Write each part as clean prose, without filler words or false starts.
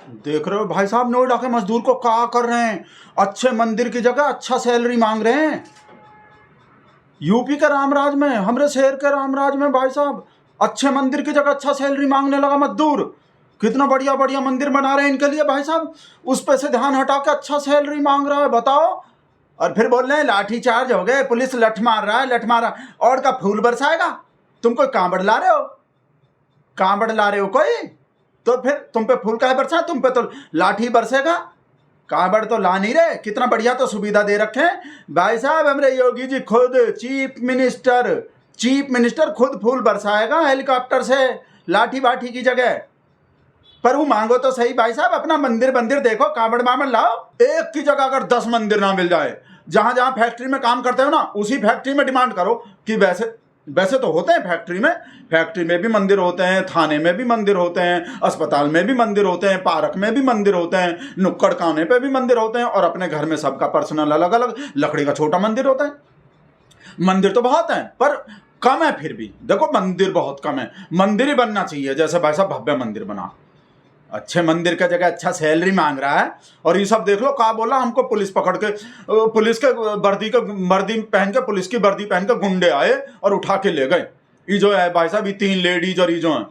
देख रहे हो भाई साहब, नोएडा के मजदूर को क्या कर रहे हैं। अच्छे मंदिर की जगह अच्छा सैलरी मांग रहे हैं। यूपी के रामराज में, हमारे शहर के रामराज में भाई साहब अच्छे मंदिर की जगह अच्छा सैलरी मांगने लगा मजदूर। कितना बढ़िया बढ़िया मंदिर बना रहे हैं इनके लिए भाई साहब, उस पे से ध्यान हटा के अच्छा सैलरी मांग रहा है, बताओ। और फिर बोल रहे हैं लाठी चार्ज हो गए, पुलिस लठ मार रहा है, लठ मारा। और का फूल बरसाएगा? तुम कोई कांबड़ ला रहे हो? कांबड़ ला रहे हो कोई? तो फिर तुम पे फूल का है बरसा, तुम पे तो लाठी बरसेगा। कांबड़ तो ला नहीं रहे। कितना बढ़िया तो सुविधा दे रखे हैं भाई साहब। हमारे योगी जी खुद चीफ मिनिस्टर खुद फूल बरसाएगा हेलीकॉप्टर से, लाठी बाठी की जगह। पर वो मांगो तो सही भाई साहब, अपना मंदिर देखो, कांबड़ मामड़ लाओ। एक की जगह अगर 10 मंदिर ना मिल जाए, जहां जहां फैक्ट्री में काम करते हो ना, उसी फैक्ट्री में डिमांड करो कि वैसे तो होते हैं फैक्ट्री में भी मंदिर होते हैं, थाने में भी मंदिर होते हैं, अस्पताल में भी मंदिर होते हैं, पार्क में भी मंदिर होते हैं, नुक्कड़ काने पे भी मंदिर होते हैं, और अपने घर में सबका पर्सनल अलग अलग लकड़ी का छोटा मंदिर होता है। मंदिर तो बहुत हैं पर कम है। फिर भी देखो मंदिर बहुत कम है। मंदिर ही बनना चाहिए, जैसे भाई साहब भव्य मंदिर बना। अच्छे मंदिर का जगह अच्छा सैलरी मांग रहा है। और ये सब देख लो क्या बोला, हमको पुलिस पकड़ के, पुलिस के वर्दी पहन के, पुलिस की वर्दी पहन के गुंडे आए और उठा के ले गए। ये जो है भाई साहब, ये 3 लेडीज और ये जो है,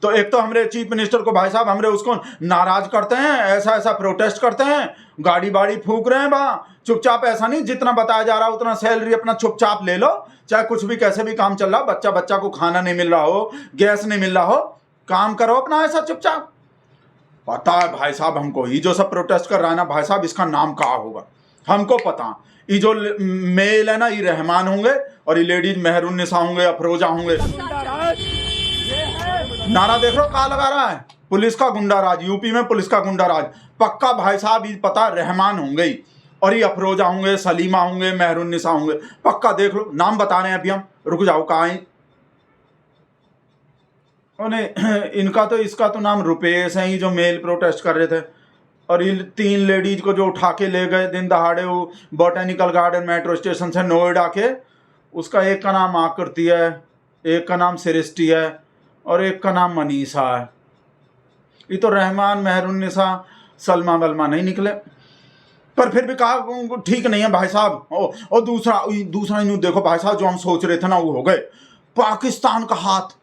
तो एक तो हमारे चीफ मिनिस्टर को भाई साहब हमारे उसको नाराज करते हैं, ऐसा प्रोटेस्ट करते हैं, गाड़ी बाड़ी फूक रहे हैं। वहाँ चुपचाप ऐसा नहीं, जितना बताया जा रहा है उतना सैलरी अपना चुपचाप ले लो, चाहे कुछ भी कैसे भी काम चल रहा हो, बच्चा को खाना नहीं मिल रहा हो, गैस नहीं मिल रहा हो, काम करो अपना ऐसा चुपचाप। पता है भाई साहब हमको, ये जो सब प्रोटेस्ट कर रहा है ना भाई साहब, इसका नाम क्या होगा हमको पता। ये जो मेल है ना, ये रहमान होंगे, और ये लेडीज मेहरुन्निसा होंगे, अफरोजा होंगे। नारा देख लो क्या लगा रहा है, पुलिस का गुंडा राज। यूपी में पुलिस का गुंडा राज पक्का भाई साहब। ये पता रहमान होंगे और ये अफरोजा होंगे, सलीमा होंगे, मेहरुन्निसा होंगे, पक्का। देख लो नाम बता रहे हैं अभी हम, रुक जाओ कहाँ है। इनका तो, इसका तो नाम रुपेश है, ही जो मेल प्रोटेस्ट कर रहे थे। और ये 3 लेडीज को जो उठा के ले गए दिन दहाड़े वो बॉटेनिकल गार्डन मेट्रो स्टेशन से नोएडा के, उसका एक का नाम आकृति है, एक का नाम सृष्टि है, और एक का नाम मनीषा है। ये तो रहमान, मेहरुन्निसा, सलमा वलमा नहीं निकले। पर फिर भी कहा ठीक नहीं है भाई साहब। और दूसरा इन्हों देखो भाई साहब, जो हम सोच रहे थे ना वो हो गए। पाकिस्तान का हाथ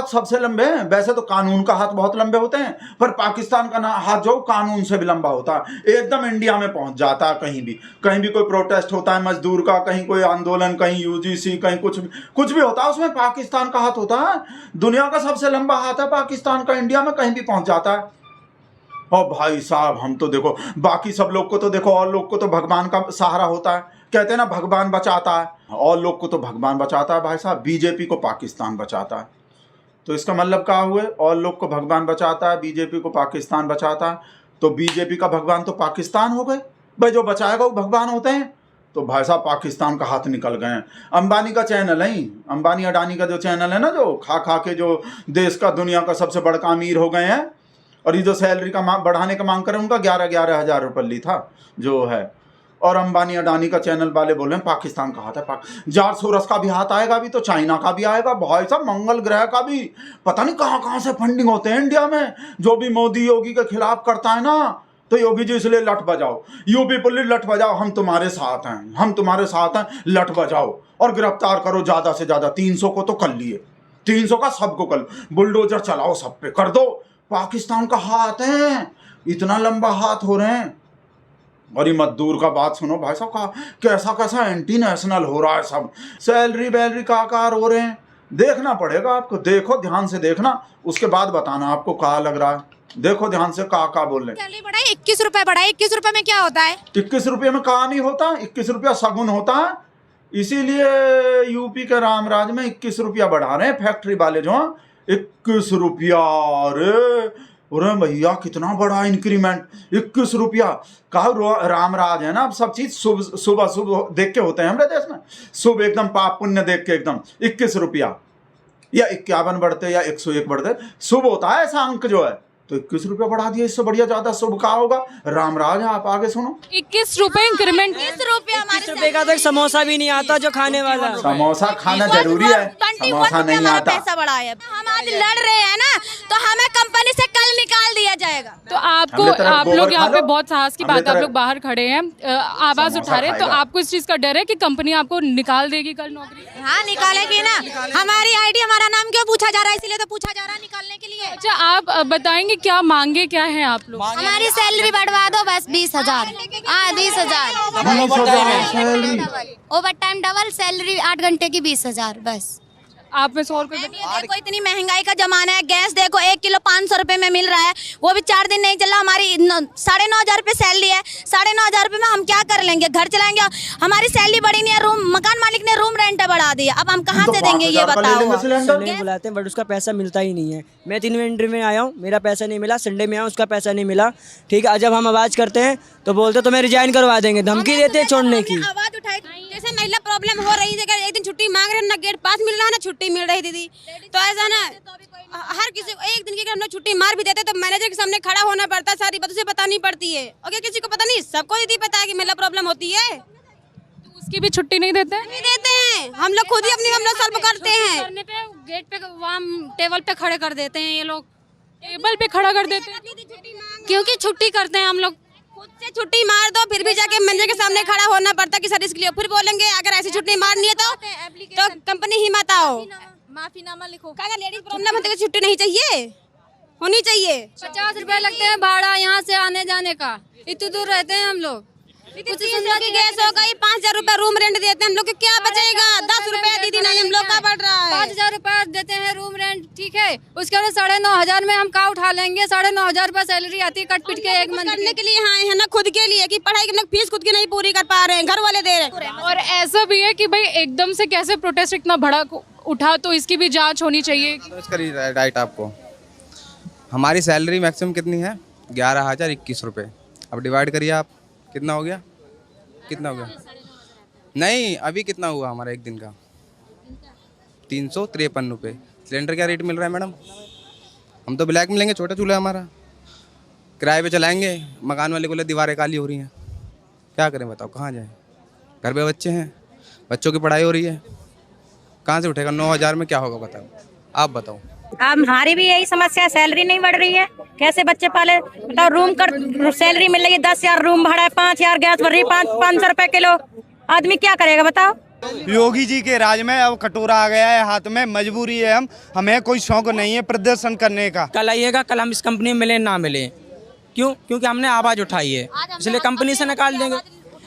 सबसे लंबे हैं। वैसे तो कानून का हाथ बहुत लंबे होते हैं, पर पाकिस्तान का हाथ जो कानून से भी लंबा होता है, एकदम इंडिया में पहुंच जाता है। कहीं भी कोई प्रोटेस्ट होता है मजदूर का, कहीं कोई आंदोलन, कहीं यूजीसी, कहीं कुछ भी होता है, उसमें पाकिस्तान का हाथ होता है। दुनिया का सबसे लंबा हाथ है पाकिस्तान का, इंडिया में कहीं भी पहुंच जाता है। और भाई साहब हम तो देखो, बाकी सब लोग को तो देखो, और लोग को तो भगवान का सहारा होता है, कहते हैं ना भगवान बचाता है, और लोग को तो भगवान बचाता है भाई साहब। बीजेपी को पाकिस्तान बचाता है। तो इसका मतलब क्या हुए, और लोग को भगवान बचाता है, बीजेपी को पाकिस्तान बचाता है। तो बीजेपी का भगवान तो पाकिस्तान हो गए भाई, जो बचाएगा वो भगवान होते हैं। तो भाई साहब पाकिस्तान का हाथ निकल गए हैं। अंबानी का चैनल है, अंबानी अडानी का जो चैनल है ना, जो खा के जो देश का, दुनिया का सबसे बड़का अमीर हो गए हैं। और ये जो सैलरी का बढ़ाने का मांग करें, उनका 11 हज़ार रुपये था जो है। और अंबानी अडानी का चैनल वाले बोले पाकिस्तान का हाथ है। जार सोरस का भी हाथ आएगा, अभी तो चाइना का भी आएगा भाई साहब, मंगल ग्रह का भी। पता नहीं कहाँ से फंडिंग होते हैं इंडिया में। जो भी मोदी योगी के खिलाफ करता है ना, तो योगी जी इसलिए लठ बजाओ, यूपी पुलिस लठ बजाओ, हम तुम्हारे साथ हैं, लठ बजाओ और गिरफ्तार करो ज़्यादा से ज़्यादा। 300 को तो कर लिए, 300 का सबको कर, बुलडोजर चलाओ, सब पे कर दो। पाकिस्तान का हाथ है, इतना लंबा हाथ हो रहे हैं। और ये मजदूर का बात सुनो भाई साहब का, कैसा एंटी नेशनल हो रहा है सब। सैलरी वैलरी का आकार हो रहे हैं, देखना पड़ेगा आपको। देखो ध्यान से देखना, उसके बाद बताना आपको क्या लग रहा है। देखो ध्यान से का बोल रहे हैं। 21 रुपए बढ़ा है। 21 रुपए में क्या होता है? 21 रुपये में कहा नहीं होता, 21 रुपया सगुन होता है। इसीलिए यूपी के रामराज में 21 रुपया बढ़ा रहे हैं फैक्ट्री वाले जो। 21 रुपया, अरे भैया कितना बड़ा इंक्रीमेंट, 21 रुपया का। रामराज है ना, अब सब चीज शुभ देख के होते हैं हमारे देश में, शुभ एकदम पाप पुण्य देख के एकदम। 21 रुपया या 51 बढ़ते या 101 बढ़ते, शुभ होता है ऐसा अंक जो है। तो 21 रुपया बढ़ा दिया, इससे बढ़िया ज्यादा शुभ कहा होगा। रामराज आप आगे सुनो। 21 रुपए इंक्रीमेंट। 21 रुपया का तो समोसा भी नहीं आता जो खाने वाला। समोसा खाना जरूरी है, समोसा नहीं आता। पैसा बढ़ा है। हम आज लड़ रहे हैं ना, तो हमें तरह आप गोबर लोग खा यहाँ पे लो, बहुत साहस की हमारे बात है, आप तरह लोग बाहर खड़े हैं, आवाज समोसा उठा रहे हैं, तो खाएगा। आपको इस चीज का डर है कि कंपनी आपको निकाल देगी कल नौकरी? हाँ निकालेगी ना, हमारी आईडी हमारा नाम क्यों पूछा जा रहा है, इसीलिए तो पूछा जा रहा है निकालने के लिए। अच्छा, आप बताएंगे क्या मांगे क्या है आप लोग? हमारी सैलरी बढ़वा दो बस 20,000। हाँ 20,000 20,000 salary. Over time double salary 8 घंटे की 20,000 बस। आप में 100 रुपए ये देखो इतनी महंगाई का जमाना है, गैस देखो 1 किलो 500 रुपए में मिल रहा है, वो भी 4 दिन नहीं चल रहा। हमारी 9,500 रुपए सैलरी है, 9,500 रुपए में हम क्या कर लेंगे, घर चलाएंगे? हमारी सैलरी बढ़ी नहीं है, रूम मकान मालिक ने रूम रेंट बढ़ा दिया, अब हम कहाँ तो से देंगे ये 5,000 का ले लेंगे बताओ। सिलेंडर। नहीं बुलाते हैं, बट उसका पैसा मिलता ही नहीं है। मैं 3 इवेंट्री में आया हूँ, मेरा पैसा नहीं मिला। संडे में आया उसका पैसा नहीं मिला। ठीक है, जब हम आवाज़ करते हैं तो बोलते तो मैं रिजाइन करवा देंगे, धमकी देते हैं छोड़ने की। आवाज उठाई, जैसे महिला प्रॉब्लम हो रही है, एक दिन छुट्टी मांग रहे हैं ना, गेट पास मिल रहा है ना छुट्टी मिल रही दीदी, तो ऐसा ना हर किसी को एक दिन की अगर हम लोग छुट्टी मार भी देते तो मैनेजर के सामने खड़ा होना पड़ता है, सारी बात उसे बतानी पड़ती है। और क्या किसी को पता नहीं? सबको दीदी पता है कि महिला प्रॉब्लम होती है, तो उसकी भी छुट्टी नहीं देते हैं? नहीं देते हैं। हम लोग खुद ही अपनी हम लोग सॉल्व करते हैं। करने पे गेट पे वहाँ टेबल पे खड़े कर देते हैं, ये लोग टेबल पे खड़ा कर देते हैं क्योंकि छुट्टी करते हैं हम लोग। खुद से छुट्टी मार दो फिर भी जाके मैनेजर के सामने खड़ा होना पड़ता है कि सर इसके लिए, फिर बोलेंगे अगर ऐसी छुट्टी मारनी है तो कंपनी ही मत आओ, माफीनामा लिखो। क्या लेडीज प्रॉब्लम होती है, छुट्टी नहीं चाहिए, होनी चाहिए। 50 रुपए लगते हैं भाड़ा यहाँ से आने जाने का, इतनी दूर रहते हैं हम लोग। कुछ की गैस हो गई, 5,000 रुपए रूम रेंट देते हैं हम लोग को, क्या बचेगा? 10 रुपए दीदी नहीं, हम लोग का बढ़ रहा है। 5,000 रुपए देते हैं रूम रेंट, ठीक है, उसके बाद 9,500 में हम का उठा लेंगे? 9,500 रुपए सैलरी आती है कट पिट के एक मंथ करने के लिए हाँ है ना, खुद के लिए कि पढ़ाई की हम लोग फीस खुद की नहीं पूरी कर पा रहे हैं, घर वाले दे रहे हैं। और ऐसा भी है कि भाई एकदम से कैसे प्रोटेस्ट इतना बड़ा उठा, तो इसकी भी जांच होनी चाहिए। तो इसका राइट आपको, हमारी सैलरी मैक्सिमम कितनी है? 11,021 रुपये। अब डिवाइड करिए आप, कितना हो गया? कितना हो गया? नहीं, अभी कितना हुआ हमारा एक दिन का? 353 रुपये। सिलेंडर क्या रेट मिल रहा है मैडम? हम तो ब्लैक में लेंगे, छोटा चूल्हा हमारा, किराए पे चलाएंगे। मकान वाले बोले दीवारें काली हो रही हैं, क्या करें बताओ, कहाँ जाएं? घर पे बच्चे हैं, बच्चों की पढ़ाई हो रही है, कहाँ से उठेगा? 9,000 में क्या होगा बताओ, आप बताओ। अब हमारी भी यही समस्या है, सैलरी नहीं बढ़ रही है, कैसे बच्चे पाले बताओ? रूम कर सैलरी मिल रही है, 10,000 रूम भाड़ा है, 5,000 गैस भर रही, 500 रुपए किलो, आदमी क्या करेगा बताओ? योगी जी के राज में अब कटोरा आ गया है हाथ में, मजबूरी है, हमें कोई शौक नहीं है प्रदर्शन करने का। कल आइएगा, कल हम इस कंपनी में मिले ना मिले, क्यों? क्योंकि हमने आवाज़ उठाई है, इसलिए कंपनी से निकाल देंगे।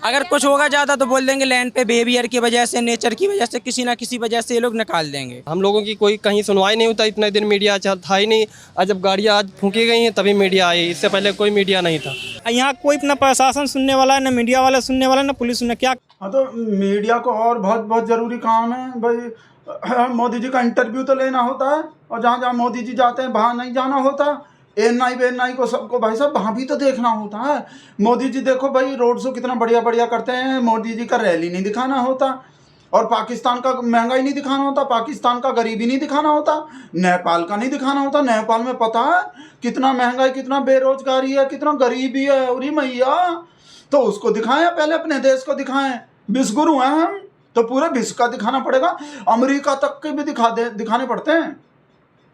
अगर कुछ होगा ज़्यादा तो बोल देंगे लैंड पे बिहेवियर की वजह से, नेचर की वजह से, किसी ना किसी वजह से ये लोग निकाल देंगे। हम लोगों की कोई कहीं सुनवाई नहीं होता, इतना दिन मीडिया था ही नहीं। आज जब गाड़ियाँ आज फूंकी गई हैं तभी मीडिया आई, इससे पहले कोई मीडिया नहीं था। यहाँ कोई अपना प्रशासन सुनने वाला है, ना मीडिया वाला सुनने वाला, ना पुलिस सुनने, क्या? हाँ, तो मीडिया को और बहुत बहुत ज़रूरी काम है भाई। मोदी जी का इंटरव्यू तो लेना होता है, और जहाँ जहाँ मोदी जी जाते हैं वहाँ नहीं जाना होता। एएनआई वेएनआई को सबको भाई साहब वहाँ भी तो देखना होता है। मोदी जी देखो भाई रोड शो कितना बढ़िया बढ़िया करते हैं, मोदी जी का रैली नहीं दिखाना होता, और पाकिस्तान का महंगाई नहीं दिखाना होता, पाकिस्तान का गरीबी नहीं दिखाना होता, नेपाल का नहीं दिखाना होता। नेपाल में पता है कितना महंगाई, कितना बेरोजगारी है, कितना गरीबी है, उरी मैया, तो उसको दिखाएं, पहले अपने देश को दिखाएं। विश्वगुरु हैं हम, तो पूरे विश्व का दिखाना पड़ेगा, अमेरिका तक के भी दिखाने पड़ते हैं।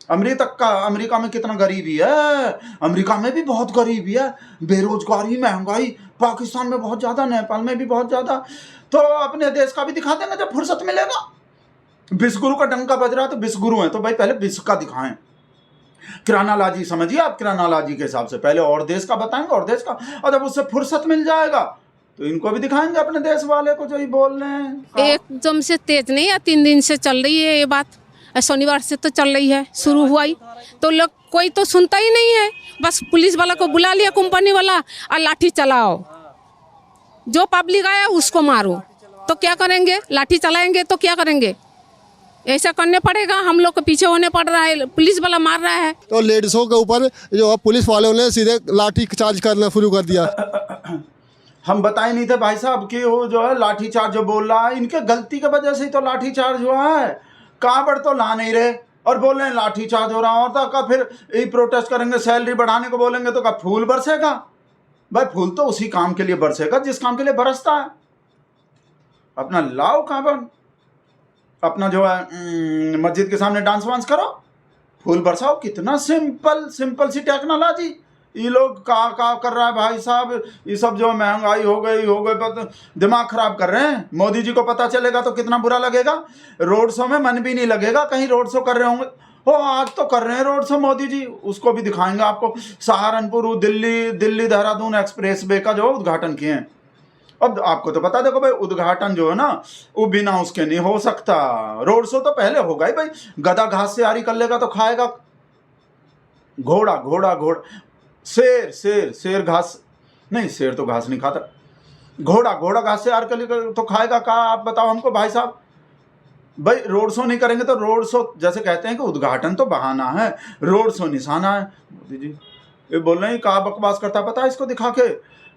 अमेरिका में कितना गरीबी है, अमेरिका में भी बहुत गरीबी है, बेरोजगारी, महंगाई, पाकिस्तान में बहुत ज़्यादा, नेपाल में भी बहुत ज़्यादा। तो अपने देश का भी दिखा देंगे जब फुर्सत मिलेगा। विश्वगुरु का डंका बज रहा है तो विश्वगुरु हैं, तो भाई पहले विश्व का दिखाएं। किरानालाजी समझिए आप, किरानालाजी के हिसाब से पहले और देश का बताएंगे, और देश का, और जब उससे फुर्सत मिल जाएगा तो इनको भी दिखाएंगे अपने देश वाले को जो ही बोल रहे हैं। एकदम से तेज नहीं है, 3 दिन से चल रही है ये बात, शनिवार से तो चल रही है, शुरू हुआ ही तो लोग कोई तो सुनता ही नहीं है। बस पुलिस वाला को बुला लिया कंपनी वाला, और लाठी चलाओ, जो पब्लिक आया उसको मारो, तो क्या करेंगे? लाठी चलाएंगे तो क्या करेंगे? ऐसा करने पड़ेगा, हम लोग को पीछे होने पड़ रहा है, पुलिस वाला मार रहा है। तो लेडीजों के ऊपर जो पुलिस वालों ने सीधे लाठी चार्ज करना शुरू कर दिया। हम बताए नहीं थे भाई साहब कि वो जो है लाठी चार्ज जो बोल रहा है, इनके गलती की वजह से ही तो लाठी चार्ज हुआ है। कांवड़ तो ला नहीं रहे और बोल रहे हैं लाठी चार्ज हो रहा होता का, फिर ये प्रोटेस्ट करेंगे, सैलरी बढ़ाने को बोलेंगे तो का फूल बरसेगा? भाई फूल तो उसी काम के लिए बरसेगा जिस काम के लिए बरसता है। अपना लाओ कांवड़, अपना जो है मस्जिद के सामने डांस वांस करो, फूल बरसाओ। कितना सिंपल सी टेक्नोलॉजी, ये लोग का कर रहा है भाई साहब, ये सब जो महंगाई हो गई पर दिमाग खराब कर रहे हैं। मोदी जी को पता चलेगा तो कितना बुरा लगेगा। रोड शो में मन भी नहीं लगेगा, कहीं रोड शो कर रहे होंगे। हो आज तो कर रहे हैं रोड शो मोदी जी, उसको भी दिखाएंगे आपको। सहारनपुर दिल्ली देहरादून एक्सप्रेस वे का जो उद्घाटन किए हैं। अब आपको तो पता, देखो भाई उद्घाटन जो है ना वो बिना उसके नहीं हो सकता। रोड शो तो पहले होगा ही भाई। गधा घास से आरी कर लेगा तो खाएगा घोड़ा, शेर घास नहीं, शेर तो घास नहीं खाता। घोड़ा घास से आर कर लेगा तो खाएगा का? आप बताओ हमको भाई साहब। भाई रोड शो नहीं करेंगे तो रोड शो जैसे कहते हैं कि उद्घाटन तो बहाना है, रोड शो निशाना है। मोदी जी ये बोल रहे हैं कहा बकवास करता, पता है इसको दिखा के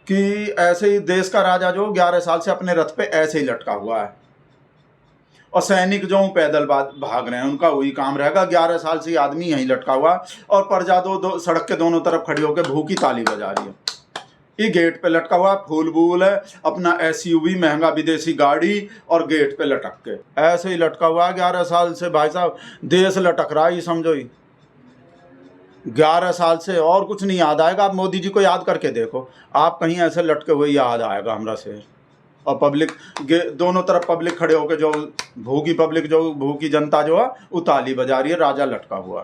कि ऐसे ही देश का राजा जो 11 साल से अपने रथ पे ऐसे ही लटका हुआ है और सैनिक जो पैदल भाग रहे हैं, उनका वही काम रहेगा। 11 साल से आदमी यहीं लटका हुआ और प्रजा दो सड़क के दोनों तरफ खड़ी होकर भूखी ताली बजा रही है। ये गेट पे लटका हुआ फूल बूल है, अपना SUV महंगा विदेशी गाड़ी और गेट पे लटक के ऐसे ही लटका हुआ है 11 साल से। भाई साहब देश लटक रहा है, ये समझो ही 11 साल से। और कुछ नहीं याद आएगा। आप मोदी जी को याद करके देखो, आप कहीं ऐसे लटके हुए याद आएगा हमरा से। और पब्लिक दोनों तरफ पब्लिक खड़े होकर जो भूखी जनता जो है वो ताली बजा रही है। राजा लटका हुआ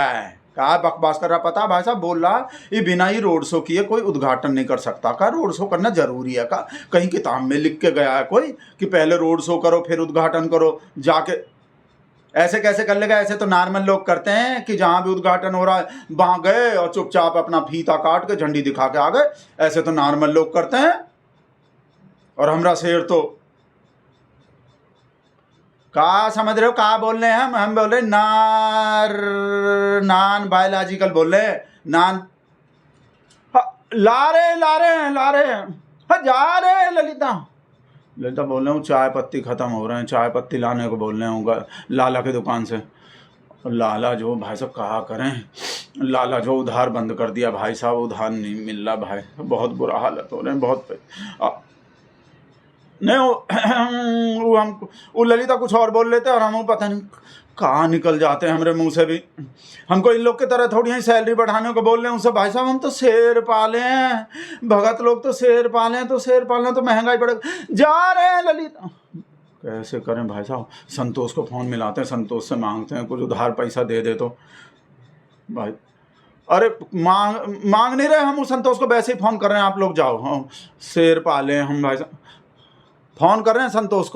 है। कहा बकवास कर रहा, पता भाई साहब बोल रहा ये बिना ही रोड शो किए कोई उद्घाटन नहीं कर सकता। का रोड शो करना जरूरी है का? कहीं किताब में लिख के गया है कोई कि पहले रोड शो करो फिर उद्घाटन करो? जाके ऐसे कैसे कर लेगा? ऐसे तो नॉर्मल लोग करते हैं कि जहां भी उद्घाटन हो रहा है वहां गए और चुपचाप अपना फीता काट के झंडी दिखा के आ गए। ऐसे तो नॉर्मल लोग करते हैं। और हमरा शेर तो का समझ रहे हो का बोल रहे हैं? हम बोल रहे नॉन बायोलॉजिकल बोल रहे हैं। नॉन ला रहे हैं जा रहे ललिता बोल रहे हूँ चाय पत्ती ख़त्म हो रहे हैं, चाय पत्ती लाने को बोल रहे हूँ लाला की दुकान से। लाला जो भाई साहब कहा करें, लाला जो उधार बंद कर दिया भाई साहब, उधार नहीं मिल रहा भाई, बहुत बुरा हालत हो रहे हैं बहुत। नहीं वो ललिता कुछ और बोल लेते और हम पता नहीं कहाँ निकल जाते हैं हमारे मुंह से भी। हमको इन लोग की तरह थोड़ी ही सैलरी बढ़ाने को बोल रहे हैं उनसे। भाई साहब हम तो शेर पाले हैं, भगत लोग तो शेर पाले हैं, तो शेर पालना तो महंगाई बढ़ेगा। जा रहे हैं ललिता, कैसे करें भाई साहब? संतोष को फ़ोन मिलाते हैं, संतोष से मांगते हैं कुछ उधार पैसा दे तो भाई। अरे मांग नहीं रहे हम, उस संतोष को वैसे ही फ़ोन कर रहे हैं, आप लोग जाओ। हाँ शेर पाले हम भाई साहब, फ़ोन कर रहे हैं संतोष को।